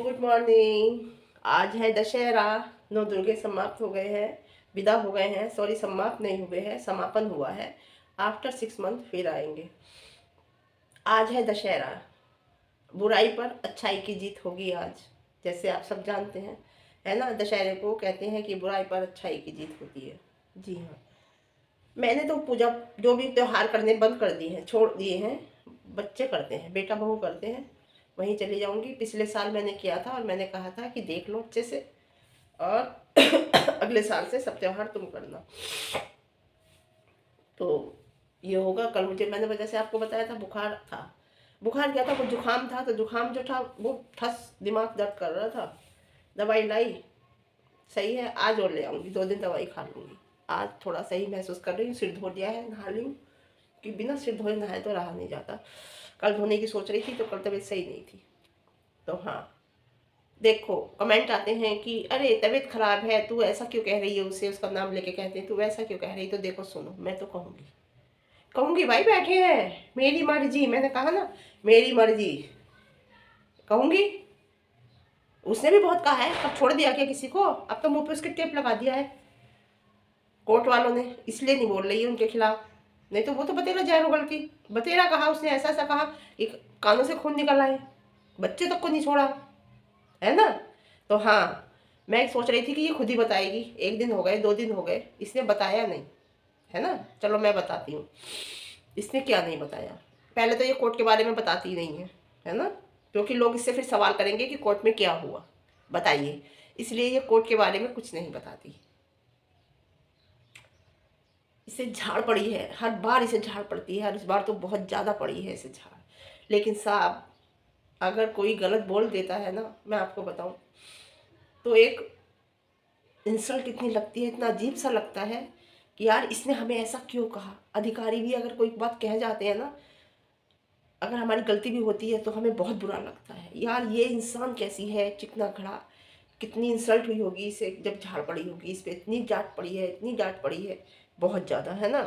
Good morning. आज है दशहरा। नौ दुर्गे समाप्त हो गए हैं, विदा हो गए हैं। सॉरी, समाप्त नहीं हुए हैं, समापन हुआ है। आफ्टर 6 मंथ फिर आएंगे। आज है दशहरा। बुराई पर अच्छाई की जीत होगी आज, जैसे आप सब जानते हैं, है ना। दशहरे को कहते हैं कि बुराई पर अच्छाई की जीत होती है। जी हाँ, मैंने तो पूजा जो भी त्योहार करने बंद कर दिए हैं, छोड़ दिए हैं। बच्चे करते हैं, बेटा बहू करते हैं, वहीं चली जाऊंगी। पिछले साल मैंने किया था और मैंने कहा था कि देख लो अच्छे से, और अगले साल से सब त्योहार तुम करना। तो ये होगा। कल मुझे, मैंने वजह से आपको बताया था, बुखार था। बुखार क्या था, वो जुकाम था। तो जुकाम जो था वो ठस दिमाग दर्द कर रहा था। दवाई लाई, सही है। आज और ले आऊँगी, 2 दिन दवाई खा लूँगी। आज थोड़ा सही महसूस कर रही हूँ। सिर धो लिया है, नहा ली हूँ, कि बिना सिर धोए नहाए तो रहा नहीं जाता। कल धोने की सोच रही थी तो कल तबीयत सही नहीं थी। तो हाँ, देखो कमेंट आते हैं कि अरे तबीयत खराब है, तू ऐसा क्यों कह रही है, उसे उसका नाम लेके कहते हैं तू वैसा क्यों कह रही है। तो देखो सुनो, मैं तो कहूँगी, कहूँगी भाई, बैठे हैं, मेरी मर्जी। मैंने कहा ना, मेरी मर्जी, कहूँगी। उसने भी बहुत कहा है, अब छोड़ दिया क्या किसी को? अब तो मुंह पे उसके टेप लगा दिया है कोर्ट वालों ने, इसलिए नहीं बोल रही है उनके खिलाफ। नहीं तो वो तो बतेरा जहर उगलती। बतेरा कहा उसने, ऐसा ऐसा कहा, एक कानों से खून निकल आए, बच्चे तक को नहीं छोड़ा, है ना। तो हाँ, मैं सोच रही थी कि ये खुद ही बताएगी। 1 दिन हो गए, 2 दिन हो गए, इसने बताया नहीं, है ना। चलो मैं बताती हूँ इसने क्या नहीं बताया। पहले तो ये कोर्ट के बारे में बताती ही नहीं है ना, क्योंकि लोग इससे फिर सवाल करेंगे कि कोर्ट में क्या हुआ, बताइए। इसलिए ये कोर्ट के बारे में कुछ नहीं बताती। इसे झाड़ पड़ी है, हर बार इसे झाड़ पड़ती है, और इस बार तो बहुत ज़्यादा पड़ी है इसे झाड़। लेकिन साहब, अगर कोई गलत बोल देता है ना, मैं आपको बताऊं, तो एक इंसल्ट इतनी लगती है, इतना अजीब सा लगता है कि यार इसने हमें ऐसा क्यों कहा। अधिकारी भी अगर कोई बात कह जाते हैं ना, अगर हमारी गलती भी होती है तो हमें बहुत बुरा लगता है। यार ये इंसान कैसी है, चिकना खड़ा, कितनी इंसल्ट हुई होगी इसे जब झाड़ पड़ी होगी। इस पर इतनी डांट पड़ी है, इतनी डांट पड़ी है, बहुत ज़्यादा, है ना।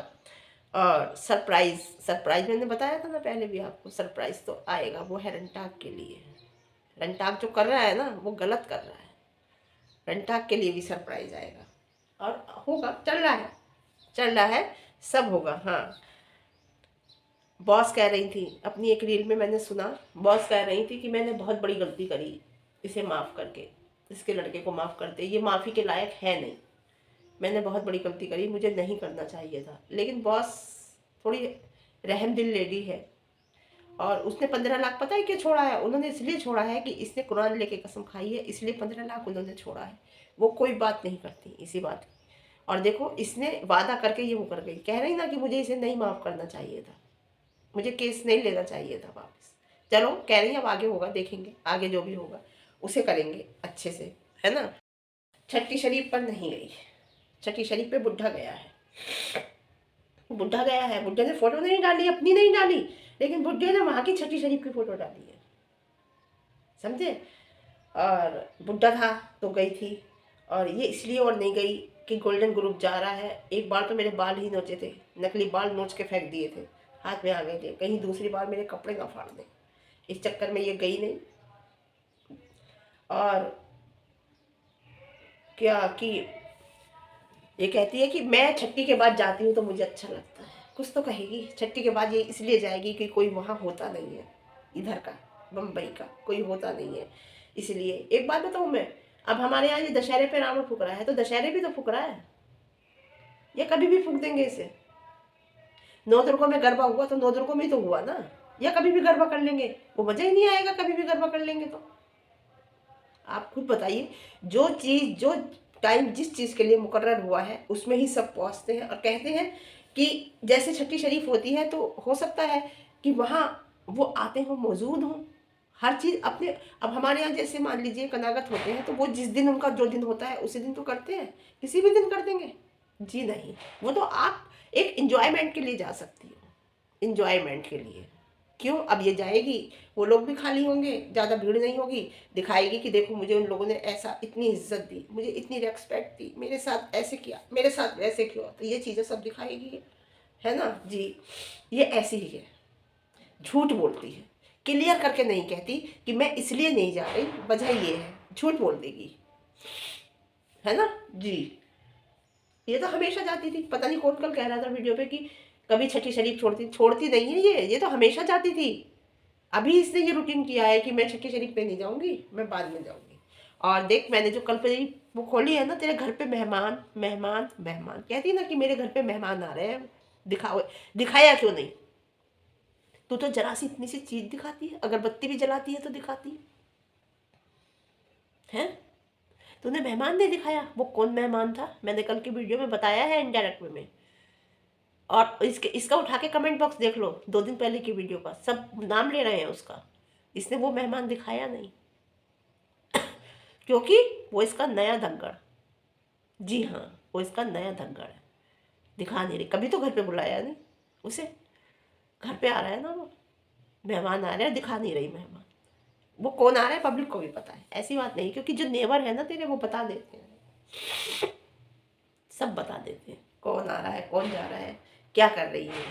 और सरप्राइज, सरप्राइज मैंने बताया था ना पहले भी आपको, सरप्राइज तो आएगा। वो है रंटाक के लिए। रंटाक जो कर रहा है ना, वो गलत कर रहा है। रंटाक के लिए भी सरप्राइज आएगा, और होगा, चल रहा है, चल रहा है, सब होगा। हाँ, बॉस कह रही थी अपनी एक रील में, मैंने सुना, बॉस कह रही थी कि मैंने बहुत बड़ी गलती करी, इसे माफ़ करके, इसके लड़के को माफ़ करते, ये माफ़ी के लायक है नहीं। मैंने बहुत बड़ी गलती करी, मुझे नहीं करना चाहिए था। लेकिन बॉस थोड़ी रहम दिल लेडी है, और उसने 15 लाख पता है क्यों छोड़ा है? उन्होंने इसलिए छोड़ा है कि इसने कुरान लेके कसम खाई है, इसलिए 15 लाख उन्होंने छोड़ा है। वो कोई बात नहीं करती इसी बात की। और देखो, इसने वादा करके ये वो कर गई, कह रही ना कि मुझे इसे नहीं माफ़ करना चाहिए था, मुझे केस नहीं लेना चाहिए था वापस। चलो, कह रही है अब आगे होगा, देखेंगे आगे जो भी होगा उसे करेंगे अच्छे से, है ना। छठी शरीफ पर नहीं गई, छठी शरीफ पे बुढ़ा गया है। बुढ़ा गया है, बुढ़े ने फोटो नहीं डाली, अपनी नहीं डाली, लेकिन बुढ़े ने वहाँ की छठी शरीफ की फोटो डाली है, समझे। और बुढ़ा था तो गई थी। और ये इसलिए और नहीं गई कि गोल्डन ग्रुप जा रहा है। एक बार तो मेरे बाल ही नोचे थे, नकली बाल नोच के फेंक दिए थे, हाथ में आ गए थे, कहीं दूसरी बार मेरे कपड़े ना फाड़ दें, इस चक्कर में ये गई नहीं। और क्या कि ये कहती है कि मैं छठी के बाद जाती हूँ तो मुझे अच्छा लगता है। कुछ तो कहेगी। छठी के बाद ये इसलिए जाएगी कि कोई वहाँ होता नहीं है, इधर का, बम्बई का कोई होता नहीं है, इसलिए। एक बात बताऊँ मैं, अब हमारे यहाँ ये दशहरे पे रावण फूक रहा है, तो दशहरे भी तो फूक रहा है, ये कभी भी फूक देंगे इसे। 9 दुर्गों में गरबा हुआ तो 9 दुर्गों में ही तो हुआ ना, या कभी भी गरबा कर लेंगे, वो मजा ही नहीं आएगा कभी भी गरबा कर लेंगे तो। आप खुद बताइए, जो चीज़, जो टाइम जिस चीज़ के लिए मुकर्रर हुआ है उसमें ही सब पहुँचते हैं, और कहते हैं कि जैसे छठी शरीफ होती है तो हो सकता है कि वहाँ वो आते हों, मौजूद हों, हर चीज़ अपने। अब हमारे यहाँ जैसे मान लीजिए कनागत होते हैं, तो वो जिस दिन उनका जो दिन होता है उसी दिन तो करते हैं, किसी भी दिन कर देंगे? जी नहीं, वो तो आप एक इंजॉयमेंट के लिए जा सकती हो, इंजॉयमेंट के लिए। क्यों? अब ये जाएगी, वो लोग भी खाली होंगे, ज़्यादा भीड़ नहीं होगी, दिखाएगी कि देखो मुझे उन लोगों ने ऐसा, इतनी इज्जत दी, मुझे इतनी रेस्पेक्ट दी, मेरे साथ ऐसे किया, मेरे साथ वैसे किया, तो ये चीज़ें सब दिखाएगी, है ना जी। ये ऐसी ही है, झूठ बोलती है क्लियर करके नहीं कहती कि मैं इसलिए नहीं जा रही, वजह ये है, झूठ बोल देगी, है ना जी। ये तो हमेशा जाती थी, पता नहीं कौन कल कह रहा था वीडियो पे कि कभी छठी शरीफ छोड़ती नहीं है, ये तो हमेशा जाती थी। अभी इसने ये रूटीन किया है कि मैं छठी शरीफ पे नहीं जाऊंगी, मैं बाद में जाऊंगी। और देख, मैंने जो कल पे वो खोली है ना, तेरे घर पे मेहमान मेहमान मेहमान कहती ना कि मेरे घर पे मेहमान आ रहे हैं, दिखाया क्यों नहीं? तू तो जरा सी इतनी सी चीज दिखाती है, अगरबत्ती भी जलाती है तो दिखाती है। तूने मेहमान नहीं दिखाया, वो कौन मेहमान था? मैंने कल की वीडियो में बताया है इनडायरेक्ट में। और इसका उठा के कमेंट बॉक्स देख लो, 2 दिन पहले की वीडियो का, सब नाम ले रहे हैं उसका। इसने वो मेहमान दिखाया नहीं, क्योंकि वो इसका नया धनगढ़, जी हाँ, वो इसका नया धनगढ़ है, दिखा नहीं रही। कभी तो घर पे बुलाया नहीं उसे, घर पे आ रहा है ना वो, मेहमान आ रहे हैं, दिखा नहीं रही मेहमान। वो कौन आ रहा है पब्लिक को भी पता है, ऐसी बात नहीं, क्योंकि जो नेबर है ना तेरे, वो बता देते हैं, सब बता देते हैं कौन आ रहा है, कौन जा रहा है, क्या कर रही है,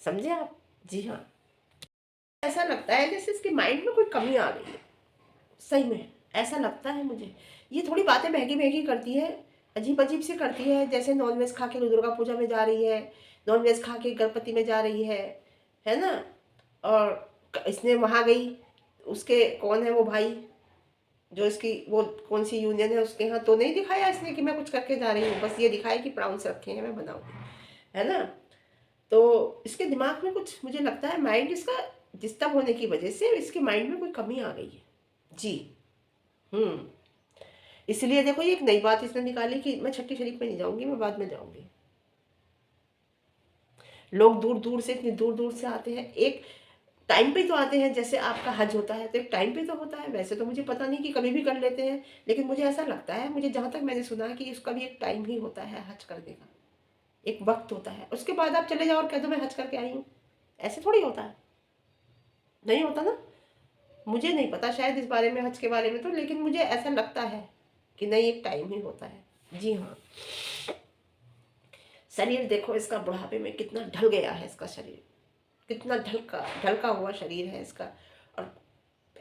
समझे आप? जी हाँ। ऐसा लगता है जैसे इसके माइंड में कोई कमी आ गई है, सही में ऐसा लगता है मुझे। ये थोड़ी बातें महंगी महंगी करती है, अजीब अजीब से करती है, जैसे नॉनवेज खा के दुर्गा पूजा में जा रही है, नॉनवेज खा के गणपति में जा रही है ना। और इसने वहाँ गई, उसके कौन है वो भाई, जो इसकी वो कौन सी यूनियन है उसके यहाँ, तो नहीं दिखाया इसने कि मैं कुछ करके जा रही हूँ, बस ये दिखाया कि प्राउंस रखे हैं मैं बनाऊंगी, है ना। तो इसके दिमाग में कुछ, मुझे लगता है माइंड इसका डिस्टर्ब होने की वजह से इसके माइंड में कोई कमी आ गई है जी। हम्म। इसलिए देखो, ये एक नई बात इसने निकाली कि मैं छठी शरीफ पे नहीं जाऊंगी, मैं बाद में जाऊंगी। लोग दूर दूर से, इतनी दूर दूर से आते हैं, एक टाइम पे तो आते हैं, जैसे आपका हज होता है तो एक टाइम पे तो होता है, वैसे तो मुझे पता नहीं कि कभी भी कर लेते हैं, लेकिन मुझे ऐसा लगता है, मुझे जहाँ तक मैंने सुना कि उसका भी एक टाइम ही होता है हज करने का, एक वक्त होता है, उसके बाद आप चले जाओ और कह दो मैं हज करके आई हूँ, ऐसे थोड़ी होता है, नहीं होता ना। मुझे नहीं पता शायद इस बारे में, हज के बारे में तो, लेकिन मुझे ऐसा लगता है कि नहीं, एक टाइम ही होता है जी हाँ। शरीर देखो इसका बुढ़ापे में कितना ढल गया है, इसका शरीर कितना ढलका हुआ शरीर है इसका। और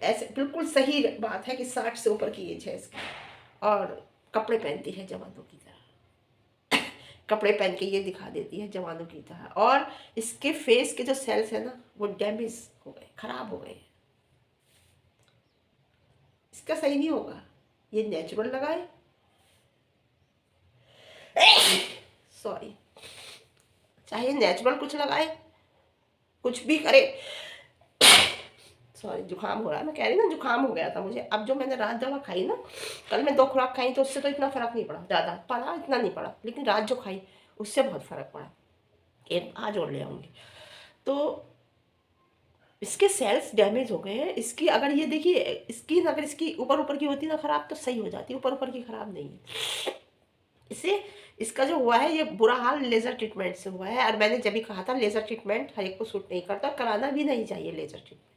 ऐसे बिल्कुल सही बात है कि 60 से ऊपर की एज है इसकी, और कपड़े पहनती है जवानों की तरह, कपड़े पहन के ये दिखा देती है जवानों की तरह। और इसके फेस के जो सेल्स है ना, वो डैमेज हो गए, खराब हो गए, इसका सही नहीं होगा, ये नेचुरल लगाए, सॉरी, चाहे नेचुरल कुछ लगाए, कुछ भी करे, सॉरी जुकाम हो रहा है, मैं कह रही ना जुकाम हो गया था मुझे। अब जो मैंने रात दवा खाई ना, कल मैं 2 खुराक खाई तो उससे तो इतना फर्क नहीं पड़ा, ज़्यादा पड़ा, इतना नहीं पड़ा, लेकिन रात जो खाई उससे बहुत फर्क पड़ा, एक आज और ले आऊँगी। तो इसके सेल्स डैमेज हो गए हैं, इसकी अगर ये देखिए स्किन अगर इसकी ऊपर ऊपर की होती ना खराब, तो सही हो जाती, ऊपर ऊपर की खराब नहीं है। इससे इसका जो हुआ है ये बुरा हाल लेज़र ट्रीटमेंट से हुआ है। और मैंने जब भी कहा था लेज़र ट्रीटमेंट हर एक को सूट नहीं करता, कराना भी नहीं चाहिए लेज़र ट्रीटमेंट।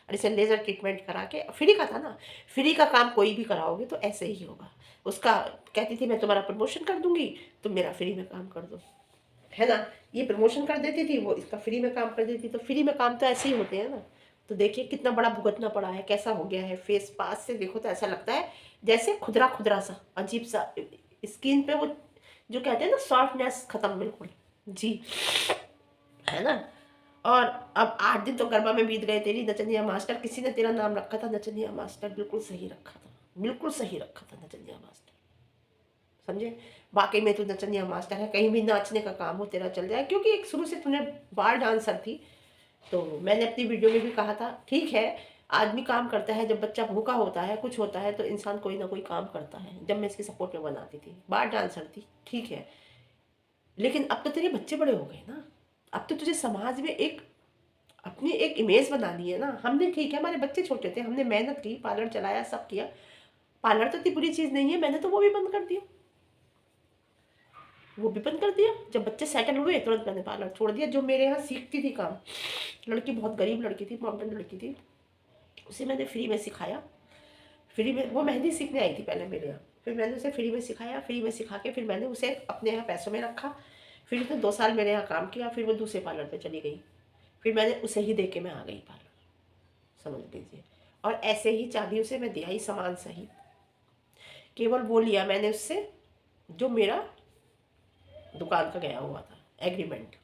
और इसे लेज़र ट्रीटमेंट करा के, फ्री का था ना, फ्री का काम कोई भी कराओगे तो ऐसे ही होगा। उसका कहती थी मैं तुम्हारा प्रमोशन कर दूंगी, तुम मेरा फ्री में काम कर दो, है ना। ये प्रमोशन कर देती थी, वो इसका फ्री में काम कर देती, तो फ्री में काम तो ऐसे ही होते हैं ना। तो देखिए कितना बड़ा भुगतना पड़ा है, कैसा हो गया है फेस, पास से देखो तो ऐसा लगता है जैसे खुदरा खुदरा सा, अजीब सा, स्किन पे वो जो कहते हैं ना सॉफ्टनेस खत्म बिल्कुल जी, है ना। और अब 8 दिन तो गरबा में बीत गए, तेरी नचनिया मास्टर, किसी ने तेरा नाम रखा था नचनिया मास्टर, बिल्कुल सही रखा था, बिल्कुल सही रखा था नचनिया मास्टर, समझे। वाकई में तू नचनिया मास्टर है, कहीं भी नाचने का काम हो तेरा चल जाए, क्योंकि एक शुरू से तूने बार डांसर थी। तो मैंने अपनी वीडियो में भी कहा था, ठीक है आदमी काम करता है, जब बच्चा भूखा होता है, कुछ होता है तो इंसान कोई ना कोई काम करता है, जब मैं इसके सपोर्ट में बनाती थी, बार डांसर थी, ठीक है। लेकिन अब तो तेरे बच्चे बड़े हो गए ना, अब तो तुझे समाज में एक अपनी एक इमेज बनानी है ना। हमने, ठीक है हमारे बच्चे छोटे थे, हमने मेहनत की, पार्लर चलाया, सब किया, पार्लर तो इतनी बुरी चीज़ नहीं है, मैंने तो वो भी बंद कर दिया, वो भी बंद कर दिया। जब बच्चे सेटल हुए तुरंत मैंने पार्लर छोड़ दिया। जो मेरे यहाँ सीखती थी काम, लड़की बहुत गरीब लड़की थी, मॉडर्न लड़की थी, उसे मैंने फ्री में सिखाया, फ्री में। वो मेहंदी सीखने आई थी पहले मेरे यहाँ, फिर मैंने उसे फ्री में सिखाया, फ्री में सिखा के फिर मैंने उसे अपने यहाँ पैसों में रखा। फिर उसने 2 साल मेरे यहाँ काम किया, फिर वो दूसरे पार्लर पे चली गई, फिर मैंने उसे ही दे के मैं आ गई पार्लर, समझ लीजिए। और ऐसे ही चाबी उसे मैं दिया ही सामान सही, केवल वो लिया मैंने उससे जो मेरा दुकान का गया हुआ था एग्रीमेंट,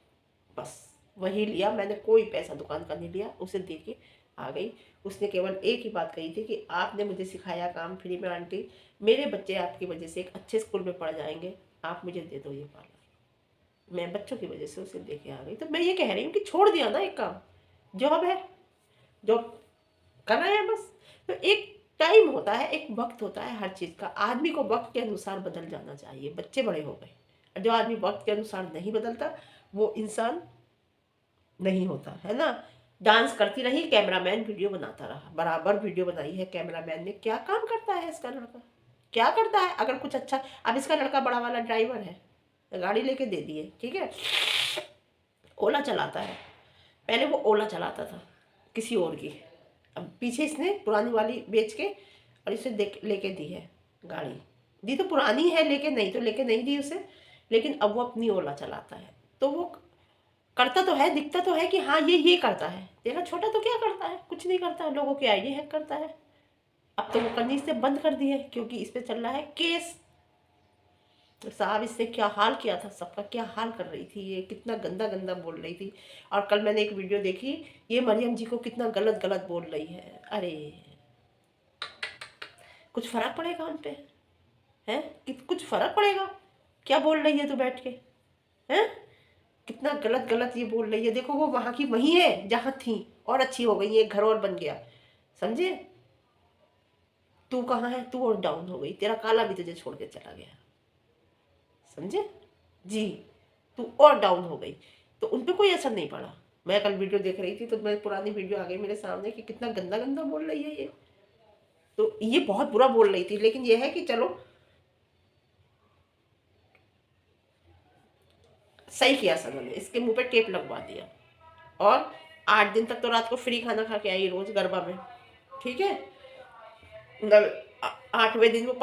बस वही लिया मैंने, कोई पैसा दुकान का नहीं लिया, उसे दे के आ गई। उसने केवल एक ही बात कही थी कि आपने मुझे सिखाया काम फ्री में आंटी, मेरे बच्चे आपकी वजह से एक अच्छे स्कूल में पढ़ जाएंगे, आप मुझे दे दो ये पार्लर। मैं बच्चों की वजह से उसे लेके आ गई। तो मैं ये कह रही हूँ कि छोड़ दिया ना एक काम, जॉब है, जॉब करना है बस। तो एक टाइम होता है, एक वक्त होता है हर चीज़ का, आदमी को वक्त के अनुसार बदल जाना चाहिए। बच्चे बड़े हो गए, जो आदमी वक्त के अनुसार नहीं बदलता वो इंसान नहीं होता है ना। डांस करती रही, कैमरामैन वीडियो बनाता रहा, बराबर वीडियो बनाई है कैमरामैन ने। क्या काम करता है इसका लड़का, क्या करता है? अगर कुछ अच्छा, अब इसका लड़का बड़ा वाला ड्राइवर है, गाड़ी लेके दे दी है, ठीक है, ओला चलाता है। पहले वो ओला चलाता था किसी और की, अब पीछे इसने पुरानी वाली बेच के और इसे देख लेके दी है गाड़ी। दी तो पुरानी है, लेके नहीं दी उसे, लेकिन अब वो अपनी ओला चलाता है। तो वो करता तो है, दिखता तो है कि हाँ ये करता है। तेरा छोटा तो क्या करता है? कुछ नहीं करता है, लोगों के आईडी हैक करता है। अब तो वो करनी इसने बंद कर दी है क्योंकि इस पे चल रहा है केस। तो साहब इससे क्या हाल किया था, सबका क्या हाल कर रही थी, ये कितना गंदा गंदा बोल रही थी। और कल मैंने एक वीडियो देखी, ये मरियम जी को कितना गलत गलत बोल रही है। अरे कुछ फर्क पड़ेगा उन पे? है कि कुछ फर्क पड़ेगा? क्या बोल रही है तू बैठ के? हैं, कितना गलत गलत ये बोल रही है। देखो वो वहां की वही है जहां थी, और अच्छी हो गई, एक घर और बन गया, समझे? तू कहाँ है? तू और डाउन हो गई, तेरा काला भी तुझे छोड़ के चला गया, समझे जी? तू और डाउन हो गई, तो उन पे कोई असर नहीं पड़ा। मैं कल वीडियो देख रही थी तो मैं पुरानी वीडियो आ गई मेरे सामने कि कितना गंदा गंदा बोल रही है ये। तो ये बहुत बुरा बोल रही थी, लेकिन ये है कि चलो सही किया सना ने, इसके मुंह पे टेप लगवा दिया। और 8 दिन तक तो रात को फ्री खाना खा के आई रोज गरबा में, ठीक है। 8वें दिन वो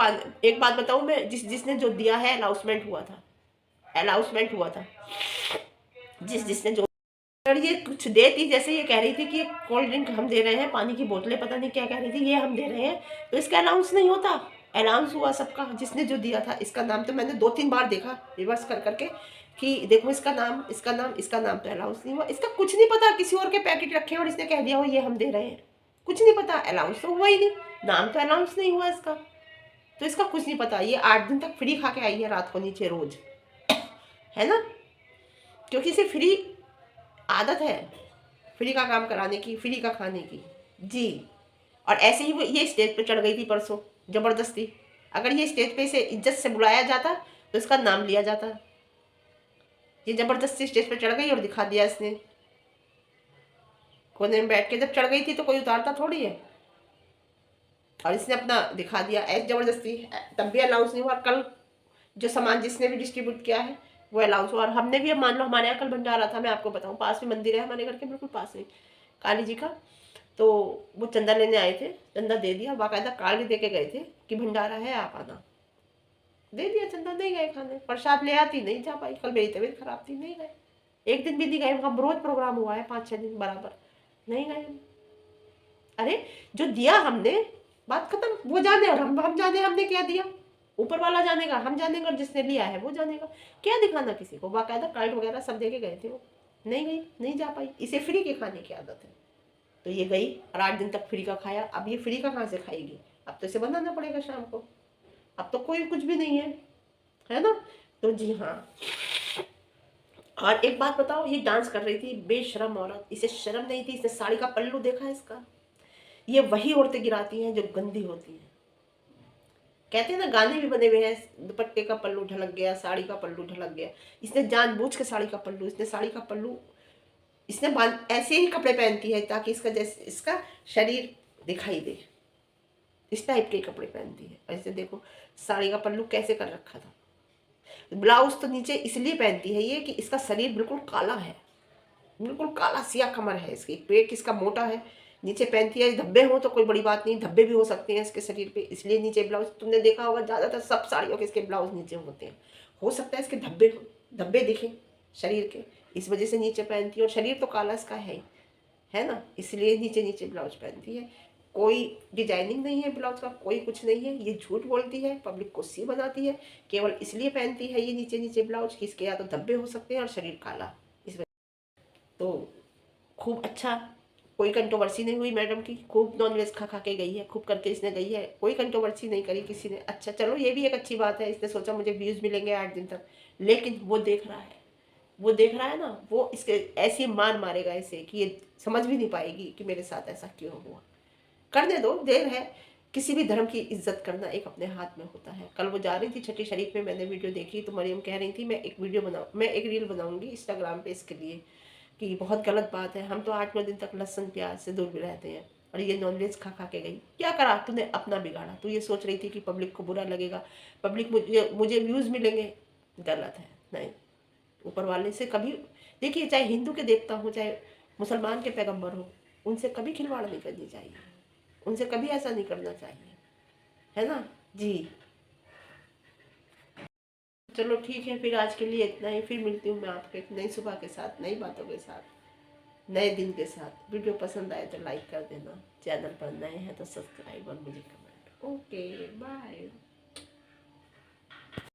एक बात बताऊं मैं, जिसने जो दिया है अनाउंसमेंट हुआ था, अनाउंसमेंट हुआ था, जिसने जो, अगर ये कुछ देती, जैसे ये कह रही थी कि कोल्ड ड्रिंक हम दे रहे हैं, पानी की बोतलें पता नहीं क्या कह रही थी, ये हम दे रहे हैं, तो इसका अनाउंस नहीं होता। अनाउंस हुआ सबका, जिसने जो दिया था। इसका नाम तो मैंने 2-3 बार देखा रिवर्स कर करके कि देखो इसका नाम, इसका नाम, इसका नाम, तो अनाउंस नहीं हुआ। इसका कुछ नहीं पता, किसी और के पैकेट रखे और इसने कह दिया हो ये हम दे रहे हैं, कुछ नहीं पता, अनाउंस तो हुआ ही नहीं, नाम तो अनाउंस नहीं हुआ इसका, तो इसका कुछ नहीं पता। ये 8 दिन तक फ्री खा के आई है रात को नीचे रोज, है ना, क्योंकि इसे फ्री आदत है, फ्री का काम कराने की, फ्री का खाने की जी। और ऐसे ही वो ये स्टेज पे चढ़ गई थी परसों जबरदस्ती। अगर ये स्टेज पे इसे इज्जत से बुलाया जाता तो इसका नाम लिया जाता। ये जबरदस्ती स्टेज पे चढ़ गई और दिखा दिया इसने, कोने में बैठ के। जब चढ़ गई थी तो कोई उतारता थोड़ी है, और इसने अपना दिखा दिया ऐसे जबरदस्ती। तब भी अलाउंस नहीं हुआ। कल जो सामान जिसने भी डिस्ट्रीब्यूट किया है वो अलाउंस हुआ। और हमने भी, अब मान लो हमारे यहाँ कल भंडारा था, मैं आपको बताऊँ, पास में मंदिर है हमारे घर के बिल्कुल पास में काली जी का। तो वो चंदा लेने आए थे, चंदा दे दिया, बाकायदा कार्ड भी दे के गए थे कि भंडारा है आप आना, दे दिया चंदा, नहीं गए खाने। प्रसाद ले आती, नहीं जा पाई, कल मेरी तबीयत खराब थी, नहीं गए। एक दिन भी नहीं गए, वहाँ रोज प्रोग्राम हुआ है 5-6 दिन बराबर, नहीं गए हम। अरे जो दिया हमने, बात खत्म, वो जाने और हम जाने हमने क्या दिया, ऊपर वाला जानेगा, हम जानेगा, और जिसने लिया है वो जानेगा। क्या दिखाना किसी को, बाकायदा कार्ड वगैरह सब दे के गए थे वो, नहीं गई, नहीं जा पाई। इसे फ्री के खाने की आदत है, तो ये गई और 8 दिन तक फ्री का खाया। अब ये फ्री का कहाँ से खाएगी, अब तो इसे बनाना पड़ेगा शाम को, अब तो कोई कुछ भी नहीं है ना। तो जी हाँ, और एक बात बताओ, ये डांस कर रही थी बेशरम औरत, इसे शर्म नहीं थी? इसने साड़ी का पल्लू देखा है इसका? ये वही औरतें गिराती हैं जो गंदी होती हैं। कहते हैं ना, गाने भी बने हुए हैं, दुपट्टे का पल्लू ढलक गया, साड़ी का पल्लू ढलक गया। इसने जानबूझ के साड़ी का पल्लू, इसने साड़ी का पल्लू, इसने ऐसे ही कपड़े पहनती है ताकि इसका जैसे इसका शरीर दिखाई दे, इस टाइप के कपड़े पहनती है। ऐसे देखो साड़ी का पल्लू कैसे कर रखा था। ब्लाउज तो नीचे इसलिए पहनती है ये कि इसका शरीर बिल्कुल काला है, बिल्कुल काला सिया कमर है इसकी, पेट इसका मोटा है, नीचे पहनती है। धब्बे हो तो कोई बड़ी बात नहीं, धब्बे भी हो सकते हैं इसके शरीर पे, इसलिए नीचे ब्लाउज। तुमने देखा होगा ज़्यादातर सब साड़ियों के इसके ब्लाउज नीचे होते हैं, हो सकता है इसके धब्बे दिखें शरीर के, इस वजह से नीचे पहनती है। और शरीर तो काला इसका है ही, है ना, इसलिए नीचे नीचे ब्लाउज पहनती है। कोई डिजाइनिंग नहीं है ब्लाउज का, कोई कुछ नहीं है, ये झूठ बोलती है, पब्लिक को सी बनाती है, केवल इसलिए पहनती है ये नीचे नीचे ब्लाउज कि इसके या तो धब्बे हो सकते हैं और शरीर काला, इस वजह। तो खूब अच्छा, कोई कंट्रोवर्सी नहीं हुई मैडम की, खूब नॉनवेज खा खा के गई है, खूब करके इसने गई है, कोई कंट्रोवर्सी नहीं करी किसी ने। अच्छा चलो ये भी एक अच्छी बात है, इसने सोचा मुझे व्यूज़ मिलेंगे 8 दिन तक, लेकिन वो देख रहा है, वो देख रहा है ना, वो इसके ऐसी मान मारेगा इसे कि ये समझ भी नहीं पाएगी कि मेरे साथ ऐसा क्यों हुआ। करने दो, देर है। किसी भी धर्म की इज्जत करना एक अपने हाथ में होता है। कल वो जा रही थी छठी शरीफ में, मैंने वीडियो देखी तो मरियम कह रही थी मैं एक रील बनाऊंगी इंस्टाग्राम पे इसके लिए, कि बहुत गलत बात है, हम तो 8-9 दिन तक लहसुन प्याज से दूर भी रहते हैं और ये नॉनवेज खा खा के गई। क्या करा तूने, अपना बिगाड़ा। तू ये सोच रही थी कि पब्लिक को बुरा लगेगा, पब्लिक मुझे व्यूज़ मिलेंगे, गलत है। नहीं, ऊपर वाले से कभी, देखिए चाहे हिंदू के देवता हो चाहे मुसलमान के पैगंबर हो, उनसे कभी खिलवाड़ नहीं करनी चाहिए, उनसे कभी ऐसा नहीं करना चाहिए, है ना जी। चलो ठीक है, फिर आज के लिए इतना ही, फिर मिलती हूँ मैं आपके नई सुबह के साथ, नई बातों के साथ, नए दिन के साथ। वीडियो पसंद आए तो लाइक कर देना, चैनल पर नए हैं तो सब्सक्राइब और मुझे कमेंट। Okay bye.